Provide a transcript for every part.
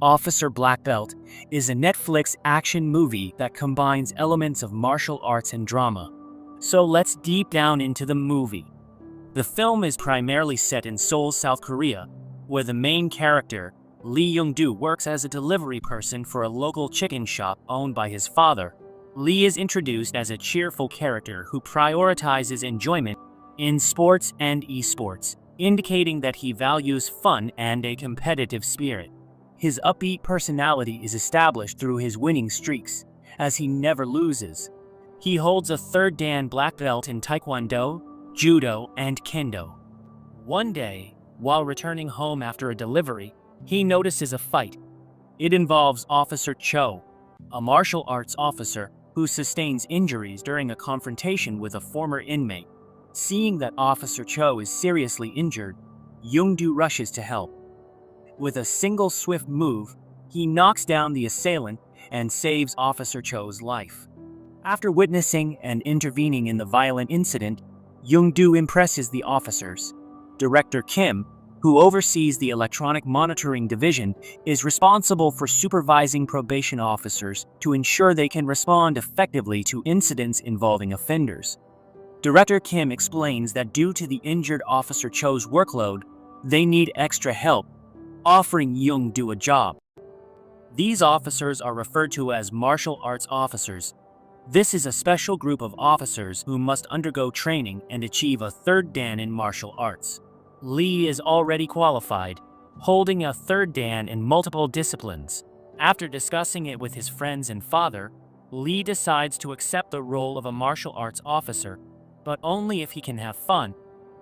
Officer Black Belt is a Netflix action movie that combines elements of martial arts and drama. So let's deep down into the movie. The film is primarily set in Seoul, South Korea, where the main character, Jung-do, works as a delivery person for a local chicken shop owned by his father. Lee is introduced as a cheerful character who prioritizes enjoyment in sports and esports, indicating that he values fun and a competitive spirit. His upbeat personality is established through his winning streaks, as he never loses. He holds a third Dan black belt in taekwondo, judo, and kendo. One day, while returning home after a delivery, he notices a fight. It involves Officer Cho, a martial arts officer who sustains injuries during a confrontation with a former inmate. Seeing that Officer Cho is seriously injured, Jung-do rushes to help. With a single swift move, he knocks down the assailant and saves Officer Cho's life. After witnessing and intervening in the violent incident, Jung-do impresses the officers. Director Kim, who oversees the electronic monitoring division, is responsible for supervising probation officers to ensure they can respond effectively to incidents involving offenders. Director Kim explains that due to the injured Officer Cho's workload, they need extra help, offering Jung-do a job. These officers are referred to as martial arts officers. This is a special group of officers who must undergo training and achieve a third Dan in martial arts. Lee is already qualified, holding a third Dan in multiple disciplines. After discussing it with his friends and father, Lee decides to accept the role of a martial arts officer, but only if he can have fun,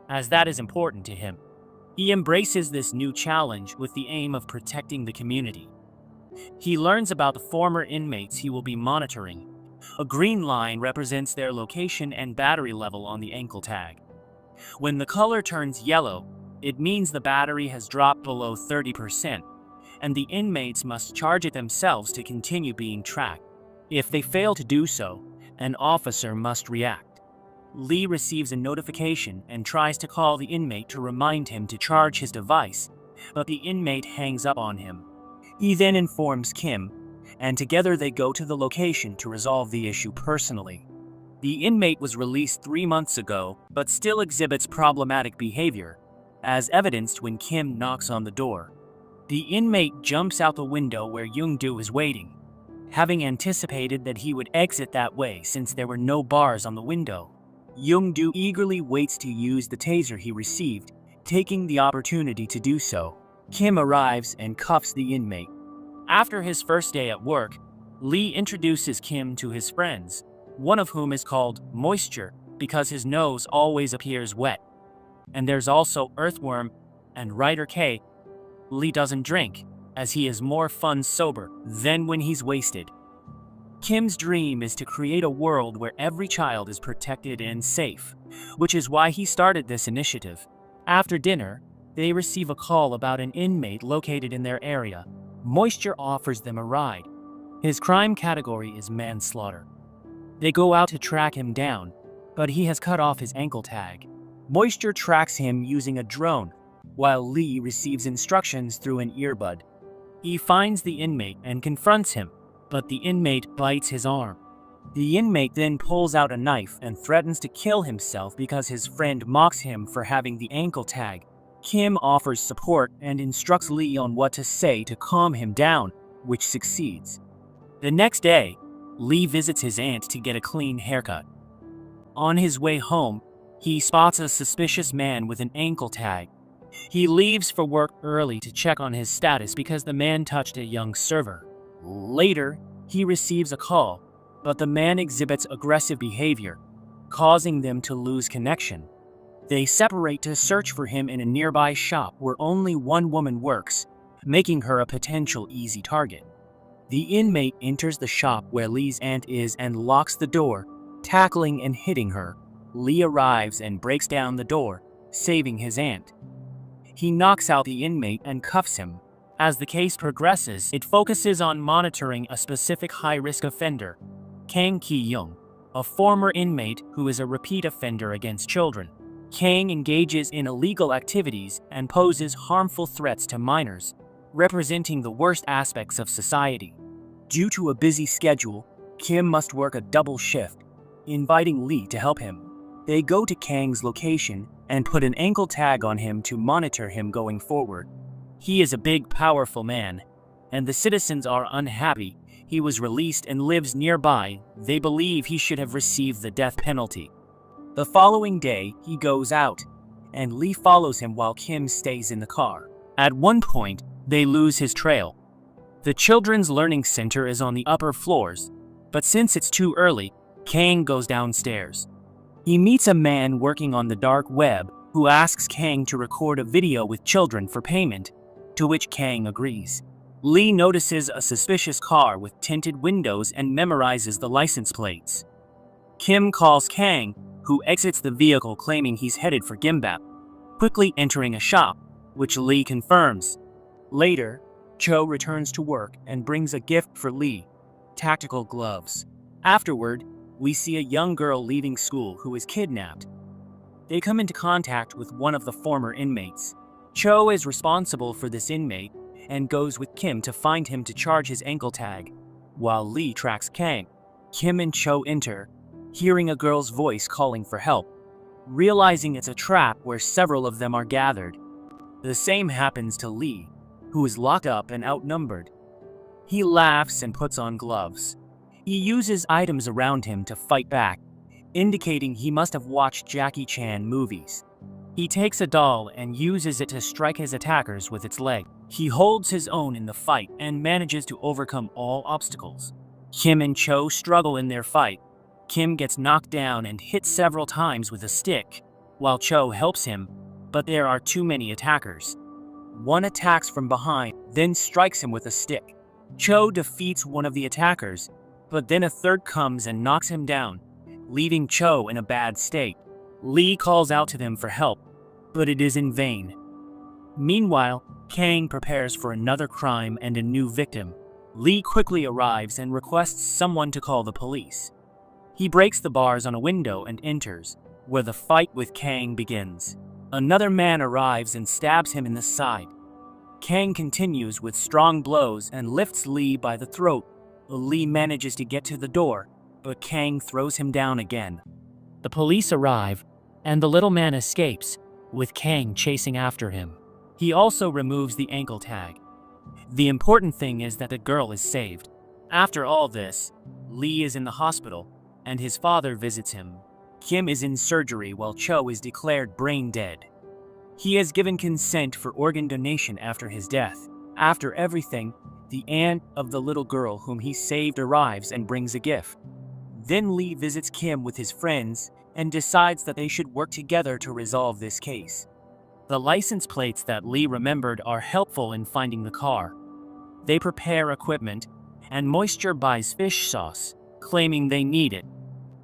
as that is important to him. He embraces this new challenge with the aim of protecting the community. He learns about the former inmates he will be monitoring. A green line represents their location and battery level on the ankle tag. When the color turns yellow, it means the battery has dropped below 30%, and the inmates must charge it themselves to continue being tracked. If they fail to do so, an officer must react. Lee receives a notification and tries to call the inmate to remind him to charge his device, but the inmate hangs up on him. He then informs Kim, and together they go to the location to resolve the issue personally. The inmate was released 3 months ago, but still exhibits problematic behavior, as evidenced when Kim knocks on the door. The inmate jumps out the window where Jung-do is waiting, having anticipated that he would exit that way since there were no bars on the window. Jung-do eagerly waits to use the taser he received, taking the opportunity to do so. Kim arrives and cuffs the inmate. After his first day at work, Lee introduces Kim to his friends, one of whom is called Moisture because his nose always appears wet. And there's also Earthworm and Ryder K. Lee doesn't drink, as he is more fun sober than when he's wasted. Kim's dream is to create a world where every child is protected and safe, which is why he started this initiative. After dinner, they receive a call about an inmate located in their area. Moisture offers them a ride. His crime category is manslaughter. They go out to track him down, but he has cut off his ankle tag. Moisture tracks him using a drone, while Lee receives instructions through an earbud. He finds the inmate and confronts him, but the inmate bites his arm. The inmate then pulls out a knife and threatens to kill himself because his friend mocks him for having the ankle tag. Kim offers support and instructs Lee on what to say to calm him down, which succeeds. The next day, Lee visits his aunt to get a clean haircut. On his way home, he spots a suspicious man with an ankle tag. He leaves for work early to check on his status because the man touched a young server. Later, he receives a call, but the man exhibits aggressive behavior, causing them to lose connection. They separate to search for him in a nearby shop where only one woman works, making her a potential easy target. The inmate enters the shop where Lee's aunt is and locks the door, tackling and hitting her. Lee arrives and breaks down the door, saving his aunt. He knocks out the inmate and cuffs him. As the case progresses, it focuses on monitoring a specific high-risk offender, Kang Ki-young, a former inmate who is a repeat offender against children. Kang engages in illegal activities and poses harmful threats to minors. representing the worst aspects of society. Due to a busy schedule, Kim must work a double shift, inviting Lee to help him. They go to Kang's location and put an ankle tag on him to monitor him going forward. He is a big, powerful man, and the citizens are unhappy. He was released and lives nearby. They believe he should have received the death penalty. The following day, he goes out, and Lee follows him while Kim stays in the car. At one point, they lose his trail. The Children's Learning Center is on the upper floors, but since it's too early, Kang goes downstairs. He meets a man working on the dark web who asks Kang to record a video with children for payment, to which Kang agrees. Lee notices a suspicious car with tinted windows and memorizes the license plates. Kim calls Kang, who exits the vehicle claiming he's headed for Gimbap, quickly entering a shop, which Lee confirms. Later, Cho returns to work and brings a gift for Lee, tactical gloves. Afterward, we see a young girl leaving school who is kidnapped. They come into contact with one of the former inmates. Cho is responsible for this inmate and goes with Kim to find him to charge his ankle tag, while Lee tracks Kang. Kim and Cho enter, hearing a girl's voice calling for help, realizing it's a trap where several of them are gathered. The same happens to Lee, who is locked up and outnumbered. He laughs and puts on gloves. He uses items around him to fight back, indicating he must have watched Jackie Chan movies. He takes a doll and uses it to strike his attackers with its leg. He holds his own in the fight and manages to overcome all obstacles. Kim and Cho struggle in their fight. Kim gets knocked down and hit several times with a stick, while Cho helps him, but there are too many attackers. One attacks from behind, then strikes him with a stick. Cho defeats one of the attackers, but then a third comes and knocks him down, leaving Cho in a bad state. Lee calls out to them for help, but it is in vain. Meanwhile, Kang prepares for another crime and a new victim. Lee quickly arrives and requests someone to call the police. He breaks the bars on a window and enters, where the fight with Kang begins. Another man arrives and stabs him in the side. Kang continues with strong blows and lifts Lee by the throat. Lee manages to get to the door, but Kang throws him down again. The police arrive, and the little man escapes, with Kang chasing after him. He also removes the ankle tag. The important thing is that the girl is saved. After all this, Lee is in the hospital, and his father visits him. Kim is in surgery while Cho is declared brain dead. He has given consent for organ donation after his death. After everything, the aunt of the little girl whom he saved arrives and brings a gift. Then Lee visits Kim with his friends and decides that they should work together to resolve this case. The license plates that Lee remembered are helpful in finding the car. They prepare equipment, and Moisture buys fish sauce, claiming they need it.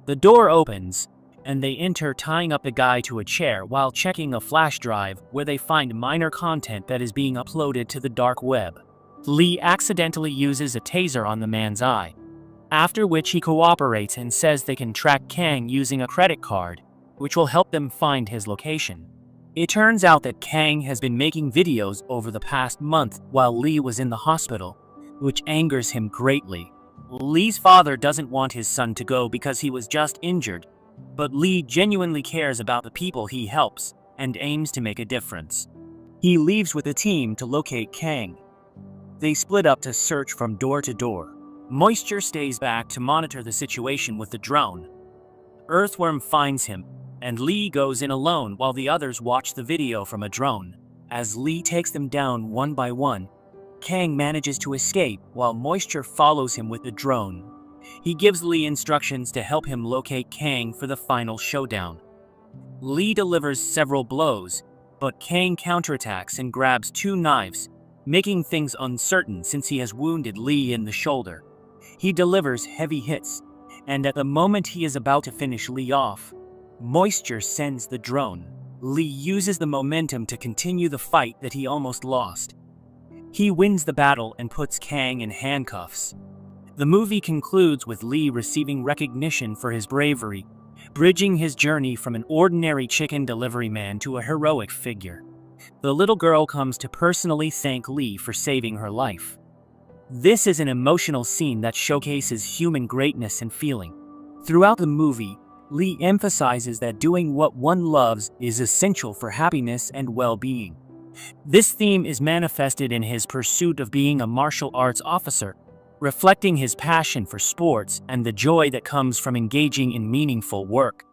The door opens, and they enter, tying up the guy to a chair while checking a flash drive where they find minor content that is being uploaded to the dark web. Lee accidentally uses a taser on the man's eye, after which he cooperates and says they can track Kang using a credit card, which will help them find his location. It turns out that Kang has been making videos over the past month while Lee was in the hospital, which angers him greatly. Lee's father doesn't want his son to go because he was just injured, but Lee genuinely cares about the people he helps and aims to make a difference. He leaves with a team to locate Kang. They split up to search from door to door. Moisture stays back to monitor the situation with the drone. Earthworm finds him, and Lee goes in alone while the others watch the video from a drone. As Lee takes them down one by one, Kang manages to escape while Moisture follows him with the drone. He gives Lee instructions to help him locate Kang for the final showdown. Lee delivers several blows, but Kang counterattacks and grabs 2 knives, making things uncertain since he has wounded Lee in the shoulder. He delivers heavy hits, and at the moment he is about to finish Lee off, Moisture sends the drone. Lee uses the momentum to continue the fight that he almost lost. He wins the battle and puts Kang in handcuffs. The movie concludes with Lee receiving recognition for his bravery, bridging his journey from an ordinary chicken delivery man to a heroic figure. the little girl comes to personally thank Lee for saving her life. This is an emotional scene that showcases human greatness and feeling. Throughout the movie, Lee emphasizes that doing what one loves is essential for happiness and well-being. This theme is manifested in his pursuit of being a martial arts officer, reflecting his passion for sports and the joy that comes from engaging in meaningful work.